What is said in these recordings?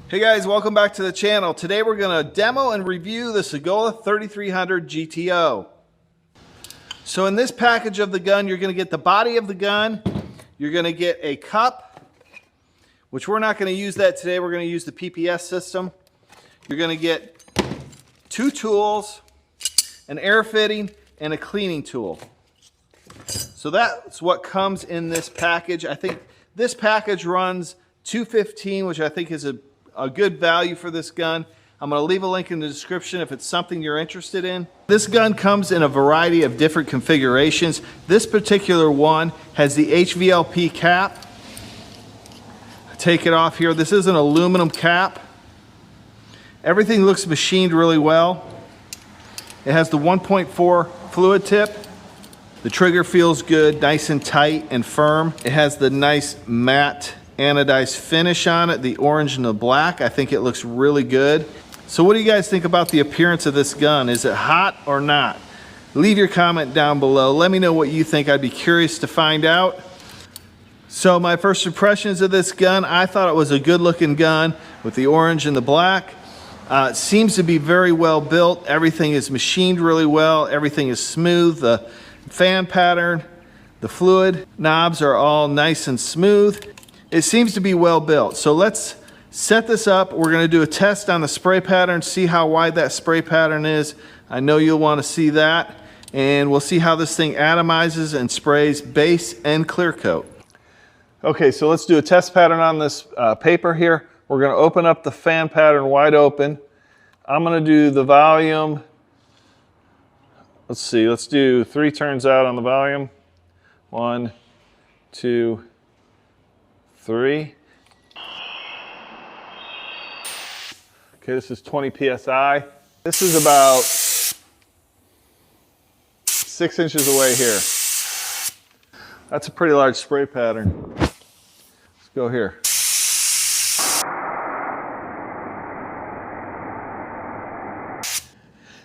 Hey guys, welcome back to the channel. Today we're going to demo and review the Sagola 3300 GTO. So in this package of the gun, you're going to get the body of the gun, you're going to get a cup, which we're not going to use that today, we're going to use the PPS system. You're going to get two tools, an air fitting, and a cleaning tool. So that's what comes in this package. I think this package runs $215, which I think is a good value for this gun. I'm going to leave a link in the description if it's something you're interested in. This gun comes in a variety of different configurations. This particular one has the HVLP cap. Take it off here. This is an aluminum cap. Everything looks machined really well. It has the 1.4 fluid tip. The trigger feels good, nice and tight and firm. It has the nice matte anodized finish on it, the orange and the black. I think it looks really good. So what do you guys think about the appearance of this gun? Is it hot or not? Leave your comment down below. Let me know what you think. I'd be curious to find out. So my first impressions of this gun, I thought it was a good looking gun with the orange and the black. It seems to be very well built. Everything is machined really well. Everything is smooth. The fan pattern, the fluid knobs are all nice and smooth. It seems to be well built. So let's set this up. We're going to do a test on the spray pattern, see how wide that spray pattern is. I know you'll want to see that. And we'll see how this thing atomizes and sprays base and clear coat. Okay, so let's do a test pattern on this paper here. We're going to open up the fan pattern wide open. I'm going to do the volume. Let's see, let's do 3 turns out on the volume. 1, 2, 3. Okay, this is 20 PSI. This is about 6 inches away here. That's a pretty large spray pattern. Let's go here.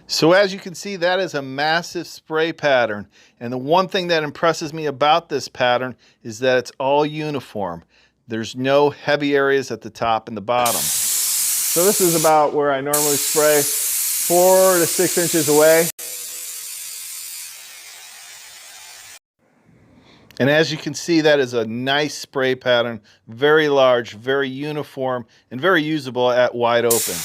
So as you can see, that is a massive spray pattern. And the one thing that impresses me about this pattern is that it's all uniform. There's no heavy areas at the top and the bottom. So this is about where I normally spray, 4 to 6 inches away. And as you can see, that is a nice spray pattern, very large, very uniform, and very usable at wide open.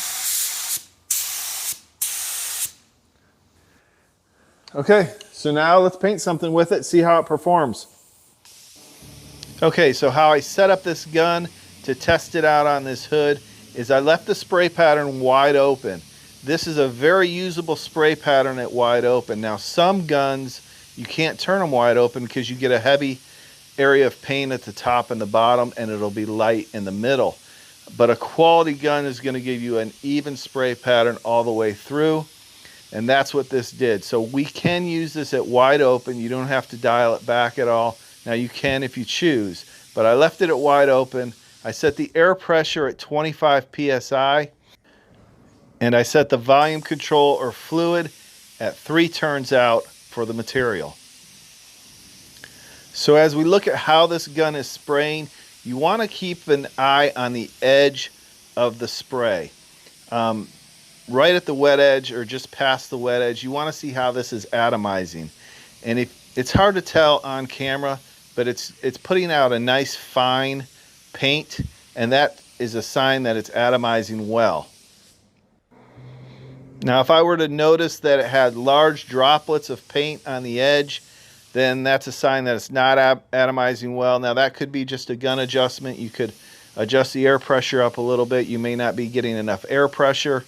Okay, so now let's paint something with it, see how it performs. Okay, so how I set up this gun to test it out on this hood is I left the spray pattern wide open. This is a very usable spray pattern at wide open. Now some guns, you can't turn them wide open because you get a heavy area of paint at the top and the bottom and it'll be light in the middle. But a quality gun is going to give you an even spray pattern all the way through. And that's what this did. So we can use this at wide open. You don't have to dial it back at all. Now you can if you choose, but I left it at wide open. I set the air pressure at 25 PSI and I set the volume control or fluid at 3 turns out for the material. So as we look at how this gun is spraying, you want to keep an eye on the edge of the spray. Right at the wet edge or just past the wet edge, you want to see how this is atomizing. And it's hard to tell on camera, but it's putting out a nice fine paint, and that is a sign that it's atomizing well. Now if I were to notice that it had large droplets of paint on the edge, then that's a sign that it's not atomizing well. Now that could be just a gun adjustment. You could adjust the air pressure up a little bit. You may not be getting enough air pressure.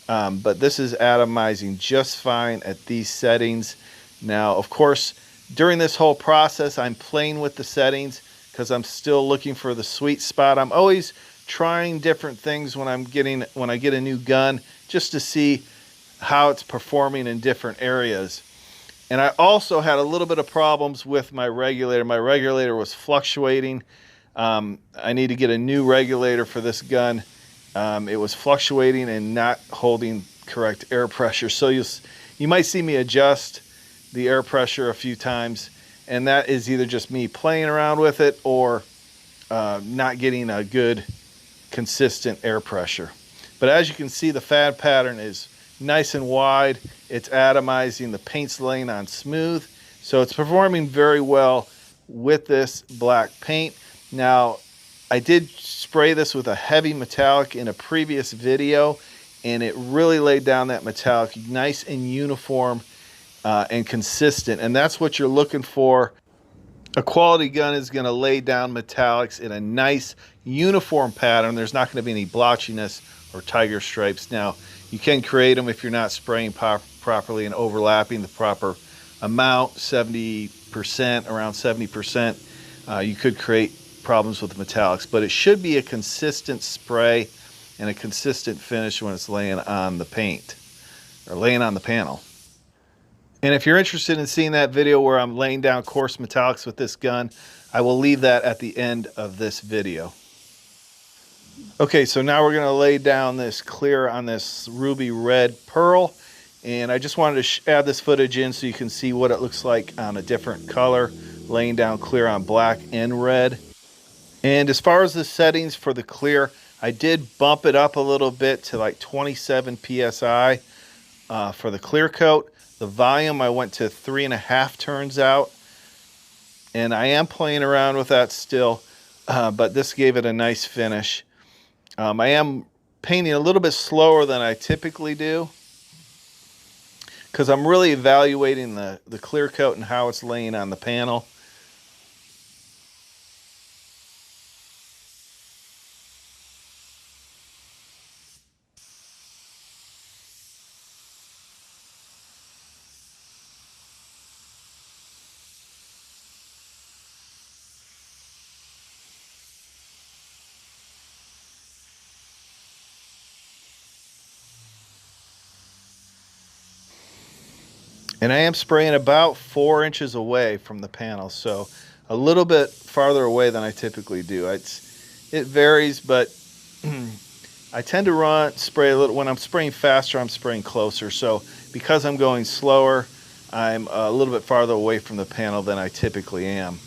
But this is atomizing just fine at these settings. Now, of course, during this whole process, I'm playing with the settings because I'm still looking for the sweet spot. I'm always trying different things when I get a new gun just to see how it's performing in different areas. And I also had a little bit of problems with my regulator. My regulator was fluctuating. I need to get a new regulator for this gun. It was fluctuating and not holding correct air pressure. So you might see me adjust the air pressure a few times, and that is either just me playing around with it or not getting a good consistent air pressure. But as you can see, the fad pattern is nice and wide. It's atomizing, the paint's laying on smooth. So it's performing very well with this black paint. Now, I did spray this with a heavy metallic in a previous video, and it really laid down that metallic nice and uniform and consistent. And that's what you're looking for. A quality gun is going to lay down metallics in a nice uniform pattern. There's not going to be any blotchiness or tiger stripes. Now, you can create them if you're not spraying properly and overlapping the proper amount, 70%, around 70%. You could create problems with the metallics, but it should be a consistent spray and a consistent finish when it's laying on the paint or laying on the panel. And if you're interested in seeing that video where I'm laying down coarse metallics with this gun, I will leave that at the end of this video. Okay, so now we're going to lay down this clear on this ruby red pearl, and I just wanted to add this footage in so you can see what it looks like on a different color, laying down clear on black and red. And as far as the settings for the clear, I did bump it up a little bit to like 27 psi for the clear coat. The volume, I went to 3.5 turns out, and I am playing around with that still, but this gave it a nice finish. I am painting a little bit slower than I typically do because I'm really evaluating the clear coat and how it's laying on the panel. And I am spraying about 4 inches away from the panel, so a little bit farther away than I typically do. It varies, but I tend to spray a little. When I'm spraying faster, I'm spraying closer. So because I'm going slower, I'm a little bit farther away from the panel than I typically am.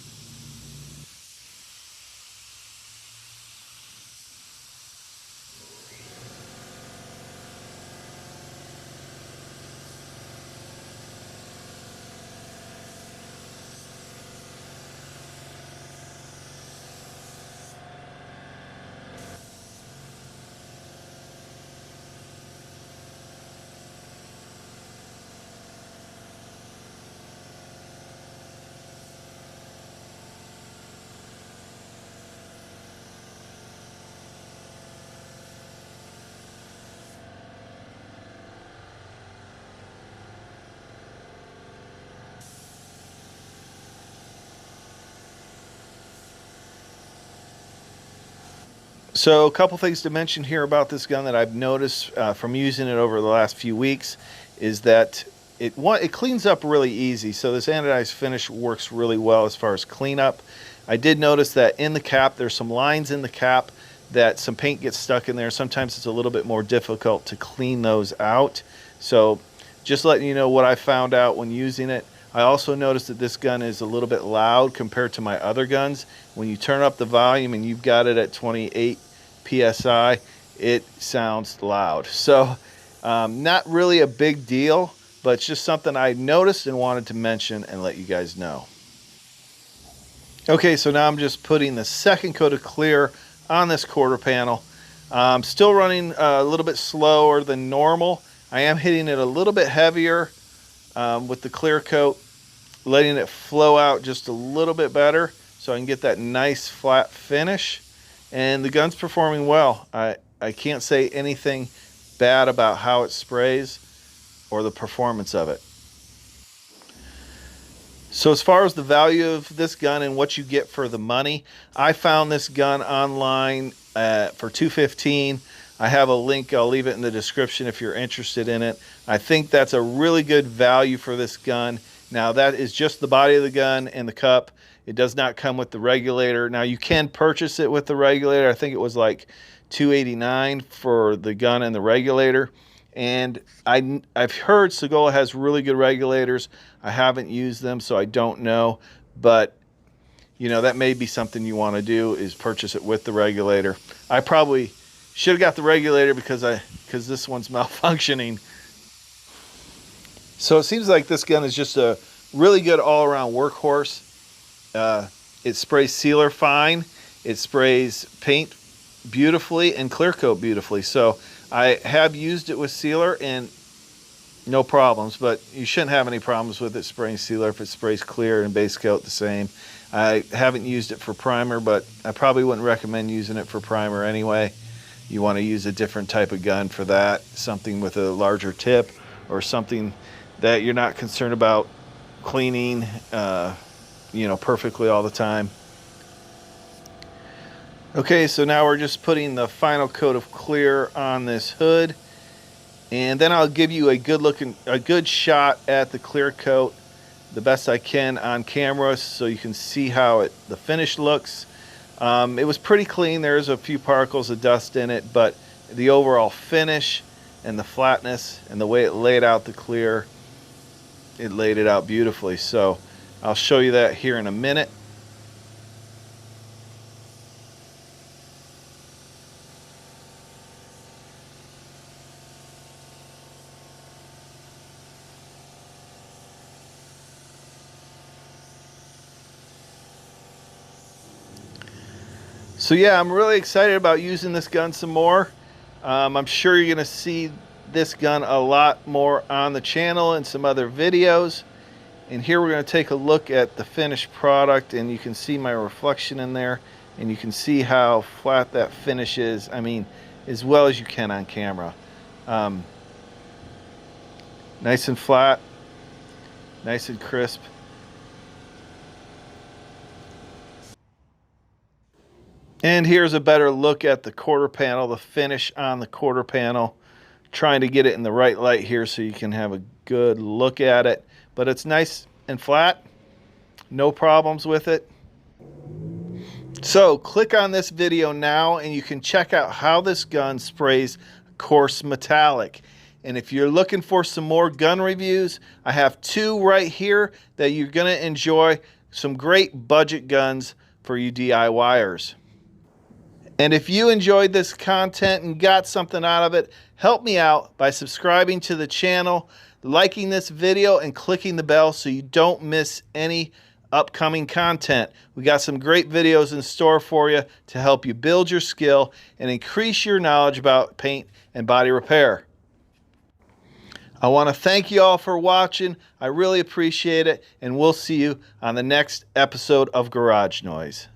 So a couple things to mention here about this gun that I've noticed from using it over the last few weeks is that it cleans up really easy. So this anodized finish works really well as far as cleanup. I did notice that in the cap, there's some lines in the cap that some paint gets stuck in there. Sometimes it's a little bit more difficult to clean those out. So just letting you know what I found out when using it. I also noticed that this gun is a little bit loud compared to my other guns. When you turn up the volume and you've got it at 28 psi, it sounds loud. So not really a big deal, but it's just something I noticed and wanted to mention and let you guys know. Okay, so now I'm just putting the second coat of clear on this quarter panel. I'm still running a little bit slower than normal. I am hitting it a little bit heavier with the clear coat, letting it flow out just a little bit better so I can get that nice flat finish. And the gun's performing well. I can't say anything bad about how it sprays or the performance of it. So as far as the value of this gun and what you get for the money, I found this gun online for $215. I have a link, I'll leave it in the description if you're interested in it. I think that's a really good value for this gun. Now that is just the body of the gun and the cup. It does not come with the regulator. Now you can purchase it with the regulator. I think it was like $289 for the gun and the regulator. And I've heard Sagola has really good regulators. I haven't used them, so I don't know. But, you know, that may be something you want to do, is purchase it with the regulator. I probably Should have got the regulator because this one's malfunctioning. So it seems like this gun is just a really good all-around workhorse. It sprays sealer fine. It sprays paint beautifully and clear coat beautifully. So I have used it with sealer and no problems, but you shouldn't have any problems with it spraying sealer if it sprays clear and base coat the same. I haven't used it for primer, but I probably wouldn't recommend using it for primer anyway. You want to use a different type of gun for that, something with a larger tip or something that you're not concerned about cleaning perfectly all the time. Okay, so now we're just putting the final coat of clear on this hood, and then I'll give you a good shot at the clear coat, the best I can on camera, so you can see how the finish looks. It was pretty clean. There's a few particles of dust in it, but the overall finish and the flatness and the way it laid out the clear, it laid it out beautifully. So I'll show you that here in a minute. So yeah, I'm really excited about using this gun some more. I'm sure you're going to see this gun a lot more on the channel and some other videos. And here we're going to take a look at the finished product, and you can see my reflection in there, and you can see how flat that finish is. I mean, as well as you can on camera. Nice and flat, nice and crisp. And here's a better look at the quarter panel, the finish on the quarter panel. Trying to get it in the right light here so you can have a good look at it. But it's nice and flat, no problems with it. So click on this video now and you can check out how this gun sprays coarse metallic. And if you're looking for some more gun reviews, I have two right here that you're going to enjoy. Some great budget guns for you DIYers. And if you enjoyed this content and got something out of it, help me out by subscribing to the channel, liking this video, and clicking the bell so you don't miss any upcoming content. We got some great videos in store for you to help you build your skill and increase your knowledge about paint and body repair. I want to thank you all for watching. I really appreciate it, and we'll see you on the next episode of Garage Noise.